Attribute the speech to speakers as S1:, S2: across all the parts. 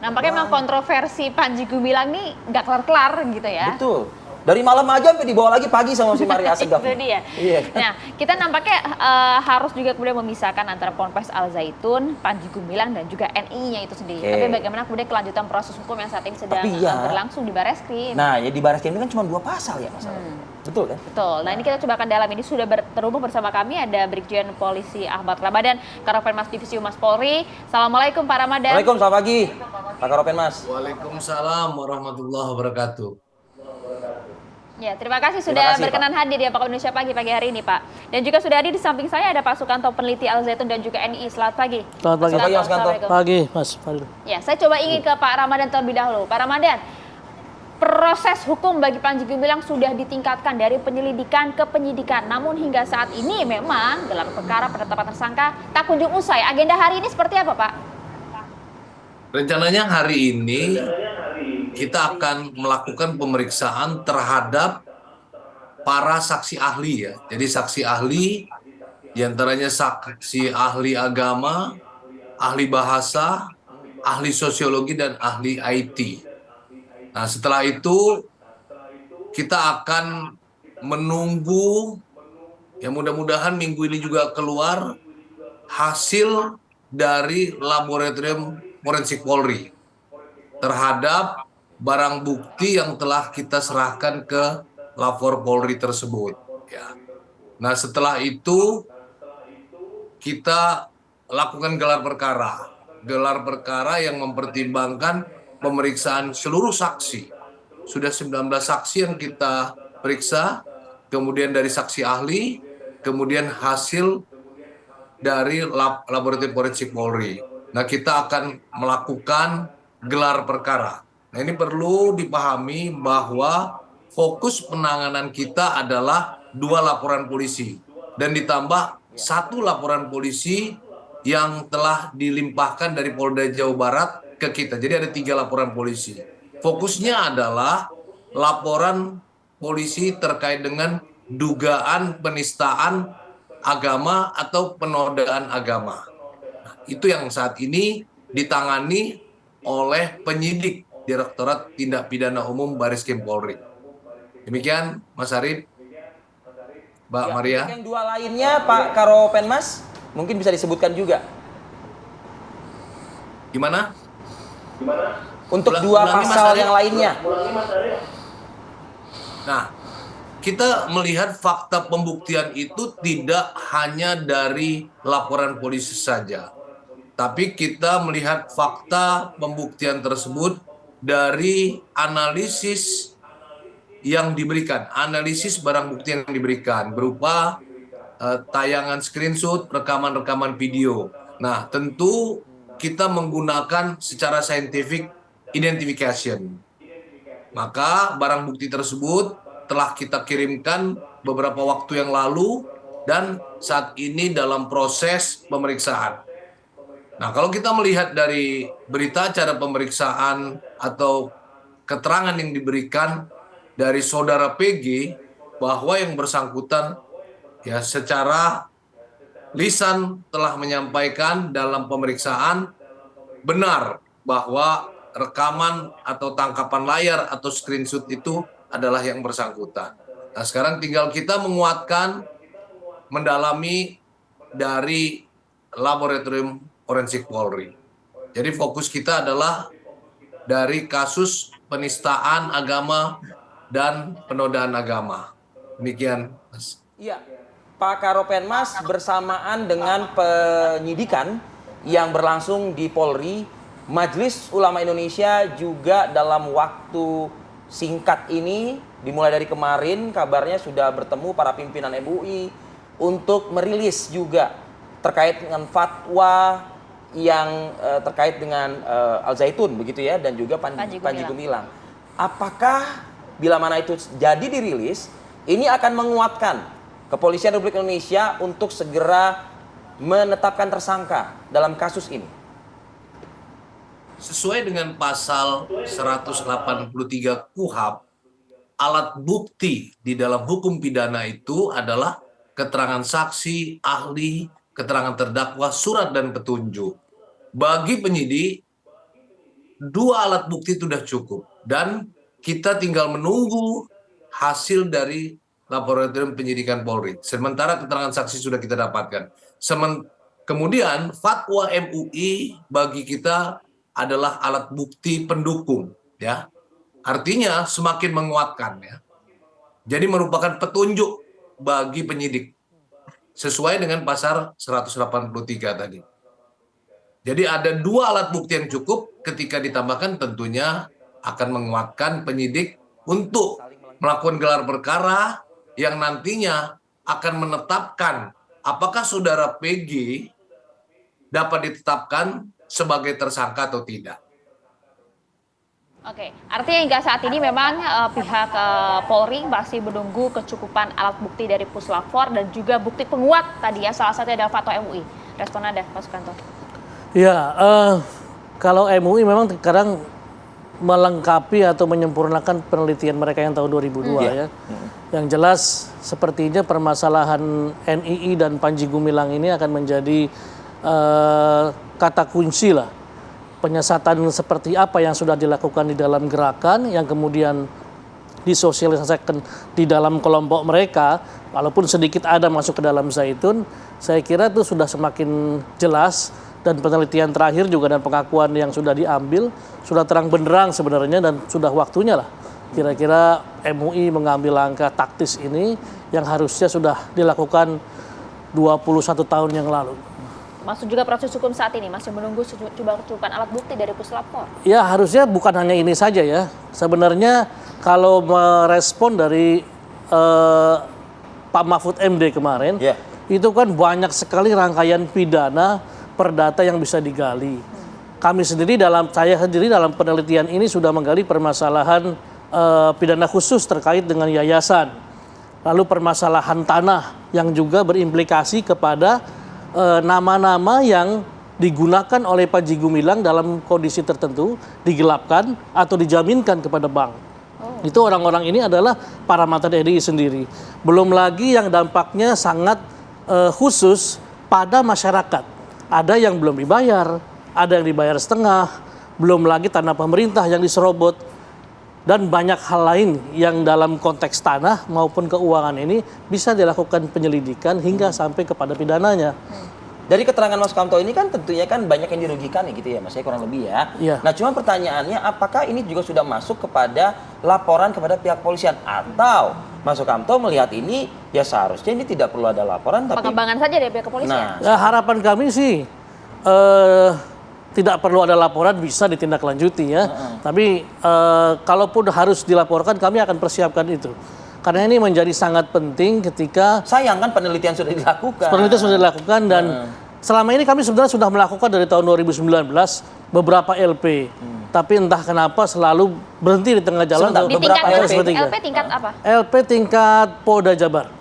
S1: Nampaknya memang kontroversi Panji Gumilang nih nggak kelar-kelar gitu ya.
S2: Betul. Dari malam aja sampai dibawa lagi pagi sama si Maria Asegaf.
S1: Itu dia.
S2: Iya.
S1: Nah, kita nampaknya harus juga kemudian memisahkan antara Ponpes Al Zaitun, Panji Gumilang dan juga NI-nya itu sendiri.
S2: Oke.
S1: Tapi bagaimana kemudian kelanjutan proses hukum yang saat ini sedang berlangsung di Barreskrim?
S2: Nah, ya di Barreskrim ini kan cuma 2 pasal ya, Mas. Betul kan?
S1: Betul. Nah, ini kita coba akan dalam. Ini sudah terhubung bersama kami ada Brigjen Polisi Ahmad Ramadan, Karopenmas Divisi Humas Polri. Assalamualaikum Pak Ramadan.
S2: Waalaikumsalam, selamat pagi Pak Karopenmas.
S3: Waalaikumsalam warahmatullahi wabarakatuh.
S1: Ya, terima kasih sudah berkenan hadir di Apakah Indonesia Pagi hari ini, Pak. Dan juga sudah hadir di samping saya ada Pak Sukanto, peneliti Al Zaitun dan juga NI. Selamat pagi.
S4: Selamat pagi.
S2: Mas Sukanto.
S4: Pagi, Mas Fadil.
S1: Ya, saya coba ingin ke Pak Ramadan terlebih dahulu. Pak Ramadan, proses hukum bagi Panji Gumilang sudah ditingkatkan dari penyelidikan ke penyidikan. Namun hingga saat ini memang gelar perkara penetapan tersangka tak kunjung usai. Agenda hari ini seperti apa, Pak?
S3: Rencananya hari ini kita akan melakukan pemeriksaan terhadap para saksi ahli ya. Jadi saksi ahli diantaranya saksi ahli agama, ahli bahasa, ahli sosiologi dan ahli IT. Nah, setelah itu kita akan menunggu ya mudah-mudahan minggu ini juga keluar hasil dari laboratorium forensik Polri terhadap barang bukti yang telah kita serahkan ke lapor Polri tersebut. Ya. Nah, setelah itu kita lakukan gelar perkara. Gelar perkara yang mempertimbangkan pemeriksaan seluruh saksi. Sudah 19 saksi yang kita periksa, kemudian dari saksi ahli, kemudian hasil dari laboratorium forensik Polri. Nah, kita akan melakukan gelar perkara. Nah, ini perlu dipahami bahwa fokus penanganan kita adalah 2 laporan polisi dan ditambah 1 laporan polisi yang telah dilimpahkan dari Polda Jawa Barat ke kita. Jadi ada 3 laporan polisi. Fokusnya adalah laporan polisi terkait dengan dugaan penistaan agama atau penodaan agama. Nah, itu yang saat ini ditangani oleh penyidik Direktorat Tindak Pidana Umum Barreskrim Polri. Demikian, Mas Arif, Mbak Maria.
S2: Yang 2 lainnya, Pak Karopenmas, mungkin bisa disebutkan juga.
S3: Gimana?
S2: Untuk 2 pasal yang lainnya.
S3: Nah, kita melihat fakta pembuktian itu tidak hanya dari laporan polisi saja, tapi kita melihat fakta pembuktian tersebut dari analisis yang diberikan, analisis barang bukti yang diberikan berupa tayangan screenshot, rekaman-rekaman video. Nah, tentu kita menggunakan secara scientific identification. Maka barang bukti tersebut telah kita kirimkan beberapa waktu yang lalu dan saat ini dalam proses pemeriksaan. Nah, kalau kita melihat dari berita acara pemeriksaan atau keterangan yang diberikan dari saudara PG bahwa yang bersangkutan ya secara lisan telah menyampaikan dalam pemeriksaan benar bahwa rekaman atau tangkapan layar atau screenshot itu adalah yang bersangkutan. Nah, sekarang tinggal kita menguatkan, mendalami dari laboratorium forensik Polri. Jadi fokus kita adalah dari kasus penistaan agama dan penodaan agama. Demikian, Mas.
S2: Iya, Pak Karopenmas bersamaan dengan penyidikan yang berlangsung di Polri, Majelis Ulama Indonesia juga dalam waktu singkat ini, dimulai dari kemarin kabarnya sudah bertemu para pimpinan MUI untuk merilis juga terkait dengan fatwa yang terkait dengan Al Zaitun begitu ya, dan juga Panji Gumilang. Apakah bila mana itu jadi dirilis, ini akan menguatkan Kepolisian Republik Indonesia untuk segera menetapkan tersangka dalam kasus ini?
S3: Sesuai dengan pasal 183 KUHP, alat bukti di dalam hukum pidana itu adalah keterangan saksi, ahli, keterangan terdakwa, surat dan petunjuk. Bagi penyidik, 2 alat bukti itu sudah cukup dan kita tinggal menunggu hasil dari laboratorium penyidikan Polri. Sementara keterangan saksi sudah kita dapatkan. Kemudian fatwa MUI bagi kita adalah alat bukti pendukung, ya. Artinya semakin menguatkan, ya. Jadi merupakan petunjuk bagi penyidik sesuai dengan pasal 183 tadi. Jadi ada 2 alat bukti yang cukup, ketika ditambahkan tentunya akan menguatkan penyidik untuk melakukan gelar perkara yang nantinya akan menetapkan apakah saudara PG dapat ditetapkan sebagai tersangka atau tidak.
S1: Oke, artinya hingga saat ini memang pihak Polri masih menunggu kecukupan alat bukti dari Puslap 4 dan juga bukti penguat tadi ya, salah satunya adalah fatwa MUI. Respon Anda, Pak Sukanto.
S4: Ya, kalau MUI memang sekarang melengkapi atau menyempurnakan penelitian mereka yang tahun 2002 ya. Yang jelas sepertinya permasalahan NII dan Panji Gumilang ini akan menjadi kata kunci lah. Penyesatan seperti apa yang sudah dilakukan di dalam gerakan yang kemudian disosialisasikan di dalam kelompok mereka, walaupun sedikit ada masuk ke dalam Zaitun, saya kira itu sudah semakin jelas. Dan penelitian terakhir juga dan pengakuan yang sudah diambil sudah terang benderang sebenarnya dan sudah waktunya lah kira-kira MUI mengambil langkah taktis ini yang harusnya sudah dilakukan 21 tahun yang lalu.
S1: Masuk juga proses hukum saat ini masih menunggu kecukupan alat bukti dari Puslap 4.
S4: Ya harusnya bukan hanya ini saja ya. Sebenarnya kalau merespon dari Pak Mahfud MD kemarin, itu kan banyak sekali rangkaian pidana perdata yang bisa digali. Saya sendiri dalam penelitian ini sudah menggali permasalahan pidana khusus terkait dengan yayasan. Lalu permasalahan tanah yang juga berimplikasi kepada nama-nama yang digunakan oleh Panji Gumilang dalam kondisi tertentu, digelapkan atau dijaminkan kepada bank. Itu orang-orang ini adalah para mantan RI sendiri. Belum lagi yang dampaknya sangat khusus pada masyarakat. Ada yang belum dibayar, ada yang dibayar setengah, belum lagi tanah pemerintah yang diserobot, dan banyak hal lain yang dalam konteks tanah maupun keuangan ini bisa dilakukan penyelidikan hingga sampai kepada pidananya.
S2: Dari keterangan Mas Sukamto ini kan tentunya kan banyak yang dirugikan ya gitu ya Mas, ya kurang lebih ya. Nah cuma pertanyaannya apakah ini juga sudah masuk kepada laporan kepada pihak polisian atau Mas Sukamto melihat ini ya seharusnya ini tidak perlu ada laporan tapi
S1: pengembangan saja dari pihak kepolisian.
S4: Nah, harapan kami sih tidak perlu ada laporan, bisa ditindaklanjuti ya. Tapi kalaupun harus dilaporkan kami akan persiapkan itu. Karena ini menjadi sangat penting ketika
S2: sayang kan penelitian sudah dilakukan.
S4: Penelitian sudah dilakukan dan selama ini kami sebenarnya sudah melakukan dari tahun 2019 beberapa LP. Tapi entah kenapa selalu berhenti di tengah jalan.
S1: Di tingkat LP tingkat apa?
S4: LP tingkat Polda Jabar.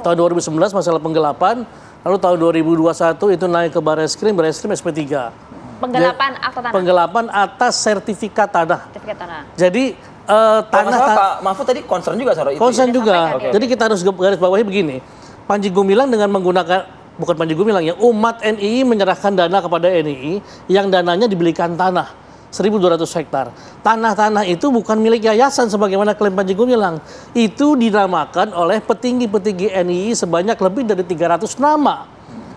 S4: Tahun 2011 masalah penggelapan, lalu tahun 2021 itu naik ke Barreskrim SP3.
S1: Penggelapan akta tanah.
S4: Penggelapan atas sertifikat tanah.
S1: Sertifikat tanah.
S4: Jadi
S2: tanah Pak Mahfud tadi concern juga soal itu.
S4: Concern juga.
S1: Okay.
S4: Jadi kita harus garis bawahi begini. Panji Gumilang dengan menggunakan bukan Panji Gumilang ya, umat NII menyerahkan dana kepada NII yang dananya dibelikan tanah 1.200 hektar. Tanah-tanah itu bukan milik yayasan sebagaimana klaim Panji Gumilang. Itu dinamakan oleh petinggi-petinggi NII sebanyak lebih dari 300 nama.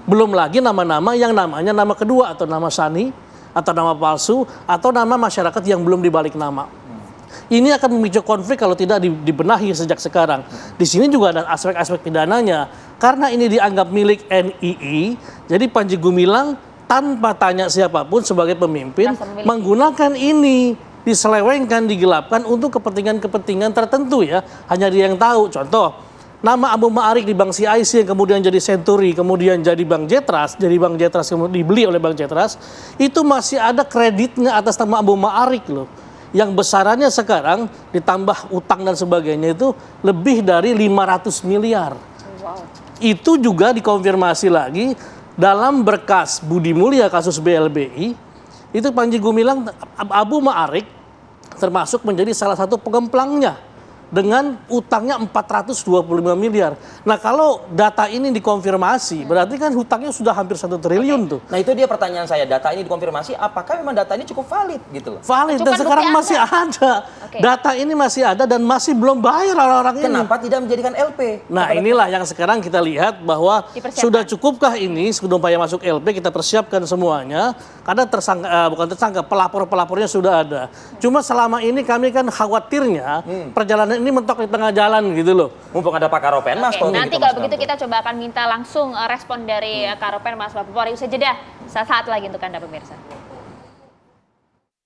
S4: Belum lagi nama-nama yang namanya nama kedua atau nama sani atau nama palsu atau nama masyarakat yang belum dibalik nama. Ini akan memicu konflik kalau tidak dibenahi sejak sekarang. Di sini juga ada aspek-aspek pidananya. Karena ini dianggap milik NII, jadi Panji Gumilang tanpa tanya siapapun sebagai pemimpin menggunakan ini, diselewengkan, digelapkan untuk kepentingan-kepentingan tertentu ya. Hanya dia yang tahu. Contoh, nama Abu Ma'arik di Bank CIC yang kemudian jadi Century, kemudian jadi Bank Jetras, kemudian dibeli oleh Bank Jetras, itu masih ada kreditnya atas nama Abu Ma'arik loh. Yang besarannya sekarang ditambah utang dan sebagainya itu lebih dari 500 miliar.
S1: Wow.
S4: Itu juga dikonfirmasi lagi dalam berkas Budi Mulya kasus BLBI, itu Panji Gumilang Abu Ma'arik termasuk menjadi salah satu pengemplangnya dengan utangnya 425 miliar. Nah, kalau data ini dikonfirmasi, berarti kan hutangnya sudah hampir 1 triliun tuh.
S2: Nah itu dia pertanyaan saya, data ini dikonfirmasi, apakah memang data ini cukup valid gitu loh?
S4: Valid, dan
S1: Cuman
S4: sekarang
S1: bukti
S4: masih ada.
S1: Oke.
S4: Data ini masih ada dan masih belum bayar orang-orang ini.
S2: Kenapa tidak menjadikan LP?
S4: Nah, inilah yang sekarang kita lihat bahwa
S1: Dipersiapkan.
S4: sudah cukupkah ini supaya masuk LP, kita persiapkan semuanya. Karena bukan tersangka, pelapor-pelapornya sudah ada. Cuma selama ini kami kan khawatirnya perjalanan ini mentok di tengah jalan gitu loh.
S2: Mumpung ada Pak Karopenmas.
S1: Oke,
S2: kalau
S1: nanti
S2: gitu,
S1: kalau
S2: Mas
S1: begitu
S2: Brampo.
S1: kita coba akan minta langsung respon dari Karopen Mas Mabespori. Usai jeda, saat lagi untuk Anda pemirsa.